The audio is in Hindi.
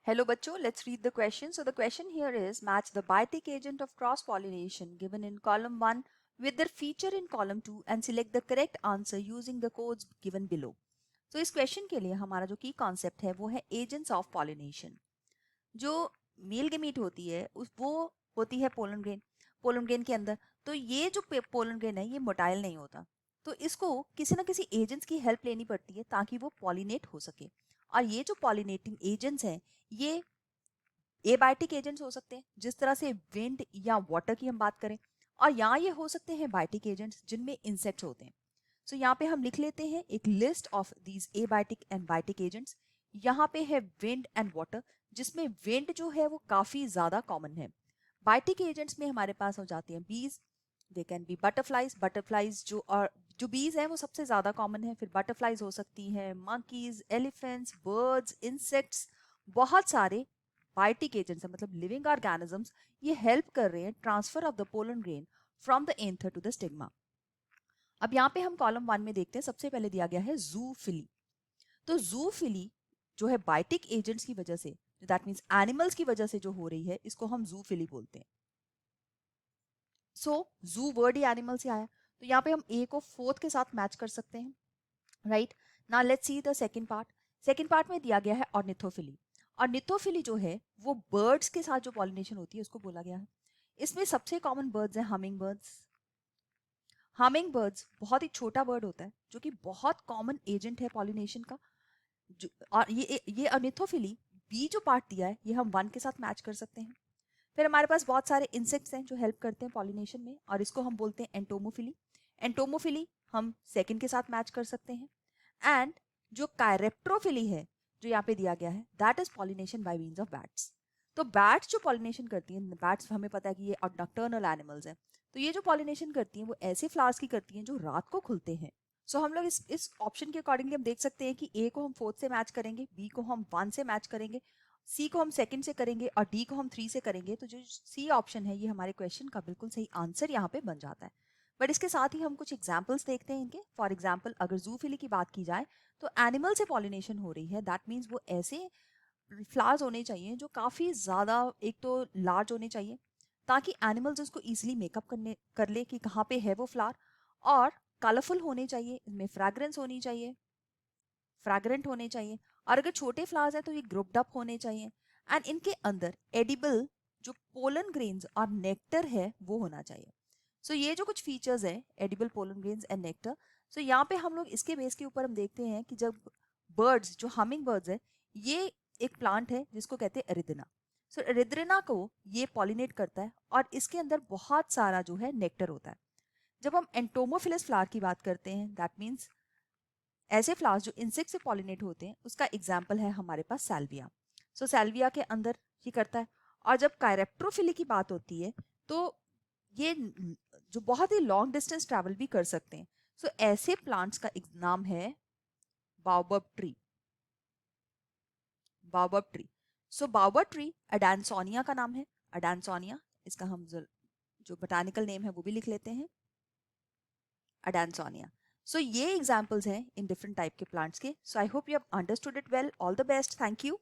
Hello बच्चों, let's read the question. So the question here is match the biotic agent of cross pollination given in column 1 with their feature in column 2 and select the correct answer using the codes given below. So इस question के लिए हमारा जो की concept है वो है agents of pollination. जो मेल गेमीट होती है वो होती है पोलन ग्रेन के अंदर. तो ये जो पोलन ग्रेन है ये मोटाइल नहीं होता, तो इसको किसी ना किसी एजेंट्स की हेल्प लेनी पड़ती है ताकि वो पॉलिनेट हो सके. और ये जो पॉलिनेटिंग एजेंट्स हैं ये एबायोटिक एजेंट्स हो सकते हैं, जिस तरह से विंड या वाटर की हम बात करें, और यहाँ ये हो सकते हैं बायोटिक एजेंट्स जिनमें इंसेक्ट्स होते हैं. सो यहाँ पे हम लिख लेते हैं एक list of these abiotic and biotic agents. यहाँ पे है विंड एंड वाटर, जिसमें विंड जो है वो काफी ज्यादा कॉमन है. बायोटिक एजेंट्स में हमारे पास हो जाते हैं बीज, दे कैन बी बटरफ्लाइज जो बीज हैं वो सबसे ज्यादा कॉमन है. फिर बटरफ्लाइज हो सकती हैं, मंकीज, एलिफेंट्स, बर्ड्स, इंसेक्ट्स, बहुत सारे बायोटिक एजेंट्स है, मतलब लिविंग ऑर्गेनिजम्स. ये हेल्प कर रहे हैं transfer of the pollen grain from the anther to the stigma. अब यहाँ पे हम कॉलम 1 में देखते हैं, सबसे पहले दिया गया है जूफिली. तो जूफिली जो है बायोटिक एजेंट्स की वजह से, दैट मींस एनिमल्स की वजह से जो हो रही है, इसको हम जूफिली बोलते हैं. सो जू वर्ड ही एनिमल से आया, तो यहाँ पे हम ए को फोर्थ के साथ मैच कर सकते हैं. Right now let's see the second part. Second part में दिया गया है ऑर्निथोफिली. ऑर्निथोफिली जो है वो बर्ड्स के साथ जो पॉलिनेशन होती है उसको बोला गया है. इसमें सबसे कॉमन बर्ड्स हैं हमिंग बर्ड्स. हमिंग बर्ड्स बहुत ही छोटा बर्ड होता है जो कि बहुत कॉमन एजेंट है पॉलिनेशन का. और ये ऑर्निथोफिली बी जो पार्ट दिया है ये हम 1 के साथ मैच कर सकते हैं. फिर हमारे पास बहुत सारे इंसेक्ट्स हैं जो हेल्प करते हैं पॉलिनेशन में, और इसको हम बोलते हैं एंटोमोफिली. एंटोमोफिली हम सेकंड के साथ मैच कर सकते हैं. एंड जो कायरेप्ट्रोफिली है जो यहाँ पे दिया गया है, that is pollination by means of bats. तो बैट्स जो पॉलिनेशन करती हैं, बैट्स हमें पता है कि ये नॉकटर्नल एनिमल्स हैं, तो ये जो पॉलिनेशन करती हैं वो ऐसे फ्लावर्स की करती हैं जो रात को खुलते हैं. सो हम लोग इस ऑप्शन के अकॉर्डिंगली हम देख सकते हैं कि ए को हम 4th से मैच करेंगे, बी को हम 1 से मैच करेंगे, सी को हम 2nd से करेंगे और डी को हम 3 से करेंगे. तो जो सी ऑप्शन है ये हमारे क्वेश्चन का बिल्कुल सही आंसर यहाँ पे बन जाता है. बट इसके साथ ही हम कुछ एग्जाम्पल्स देखते हैं इनके. फॉर एग्जाम्पल अगर जूफिली की बात की जाए तो एनिमल से पॉलिनेशन हो रही है, दैट मीन्स वो ऐसे फ्लावर्स होने चाहिए जो काफ़ी ज़्यादा एक तो लार्ज होने चाहिए ताकि एनिमल्स उसको ईजिली मेकअप कर ले कि कहाँ पे है वो फ्लावर. और कलरफुल होने चाहिए, इसमें फ्रैग्रेंस होनी चाहिए, फ्रैग्रेंट होने चाहिए. और अगर छोटे फ्लावर्स हैं तो ये ग्रुप्ड अप होने चाहिए. एंड इनके अंदर एडिबल जो पोलन ग्रेन्स और नेक्टर है वो होना चाहिए. सो ये जो कुछ फीचर्स हैं edible pollen grains and nectar, so यहाँ पे हम लोग इसके बेस के ऊपर हम देखते हैं कि जब बर्ड्स जो हमिंग बर्ड्स है, ये एक प्लांट है जिसको कहते हैं एरिदिना. सो एरिदिना को ये पॉलिनेट करता है और इसके अंदर बहुत सारा जो है नेक्टर होता है. जब हम एंटोमोफिलस फ्लावर की बात करते हैं, दैट मीन्स ऐसे फ्लावर्स जो इंसेक्ट से पॉलिनेट होते हैं, उसका एग्जाम्पल है हमारे पास सैल्विया. सो सैल्विया के अंदर ये करता है. और जब कायरेप्ट्रोफिली की बात होती है तो ये जो बहुत ही लॉन्ग डिस्टेंस ट्रैवल भी कर सकते हैं. सो ऐसे प्लांट्स का एक नाम है बाओबब ट्री. बाओबब ट्री. सो बाओबब ट्री अडानसोनिया का नाम है. अडानसोनिया इसका हम जो बोटानिकल नेम है वो भी लिख लेते हैं, अडानसोनिया. सो ये एग्जाम्पल्स हैं इन डिफरेंट टाइप के प्लांट्स के. So I hope you have understood it well. All the best. Thank you.